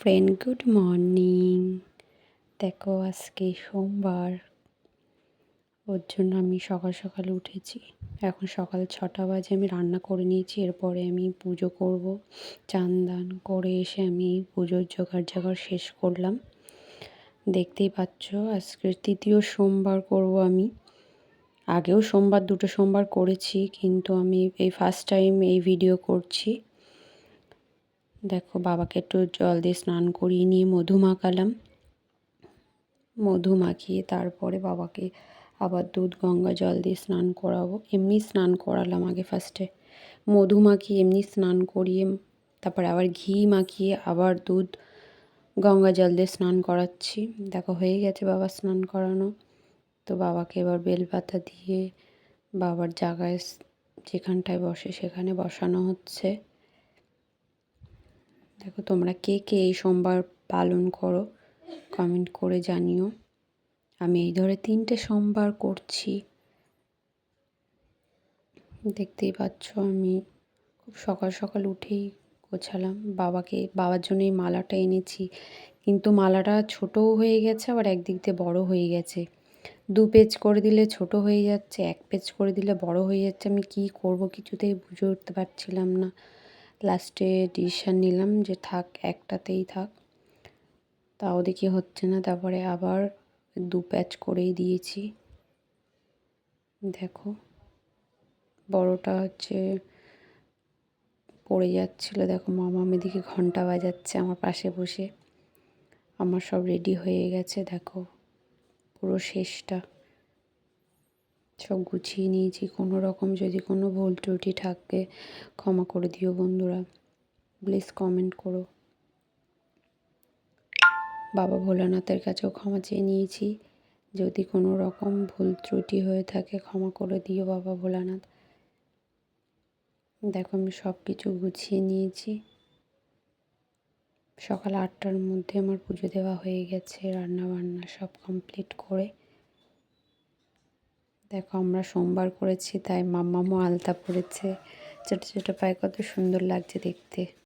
Friend, good morning. দেখো আজকে সোমবার, ওর জন্য আমি সকাল সকাল উঠেছি। এখন সকাল 6টা বাজে। আমি রান্না করে নিয়েছি, এরপরে আমি পুজো করব। চান দান করে এসে আমি পুজোর জোগাড় শেষ করলাম। দেখতেই পাচ্ছ আজকে তৃতীয় সোমবার করব আমি। আগেও দুটো সোমবার করেছি, কিন্তু আমি এই ফার্স্ট টাইম এই ভিডিও করছি। দেখো বাবাকে একটু জল দিয়ে স্নান করিয়ে নিয়ে মধু মাখালাম। মধু মাখিয়ে তারপরে বাবাকে আবার দুধ গঙ্গা জল দিয়ে স্নান করাবো। এমনি স্নান করালাম আগে, ফার্স্টে মধু মাখিয়ে এমনি স্নান করিয়ে তারপরে আবার ঘি মাখিয়ে আবার দুধ গঙ্গা জল দিয়ে স্নান করাচ্ছি। দেখো হয়ে গেছে বাবার স্নান করানো। তো বাবাকে এবার বেলপাতা দিয়ে বাবার জায়গায় যেখানটায় বসে সেখানে বসানো হচ্ছে। দেখো তোমরা কে কে এই সোমবার পালন করো কমেন্ট করে জানিও। আমি এই ধরে 3টে সোমবার করছি। দেখতেই পাচ্ছ আমি খুব সকাল সকাল উঠেই গোছালাম। বাবার জন্য এই মালাটা এনেছি, কিন্তু মালাটা ছোটও হয়ে গেছে, আবার একদিক দিয়ে বড় হয়ে গেছে। 2 পেজ করে দিলে ছোট হয়ে যাচ্ছে, 1 পেজ করে দিলে বড় হয়ে যাচ্ছে। আমি কি করব কিছুতেই বুঝে উঠতে পারছিলাম না। লাস্টে ডিসিশন নিলাম যে থাক, একটাতেই থাক। তাও দেখি হচ্ছে না, তারপরে আবার 2 প্যাচ করেই দিয়েছি। দেখো বড়টা পড়ে যাচ্ছিলো। দেখো মামা এদিকে ঘন্টা বাজাচ্ছে আমার পাশে বসে। আমার সব রেডি হয়ে গেছে, দেখো পুরো শেষটা সব গুছিয়ে নিয়েছি। কোনো রকম যদি কোনো ভুল ত্রুটি থাকে ক্ষমা করে দিও বন্ধুরা, প্লিজ কমেন্ট করো। বাবা ভোলানাথের কাছেও ক্ষমা চেয়ে নিয়েছি, যদি কোনো রকম ভুল ত্রুটি হয়ে থাকে ক্ষমা করে দিও বাবা ভোলানাথ। দেখো আমি সব কিছু গুছিয়ে নিয়েছি। সকাল 8টার মধ্যে আমার পুজো দেওয়া হয়ে গেছে, রান্না বান্না সব কমপ্লিট করে। দেখো আমরা সোমবার করেছি তাই মাম্মামও আলতা পরেছে, ছোটো ছোটো পায়ে কত সুন্দর লাগছে দেখতে।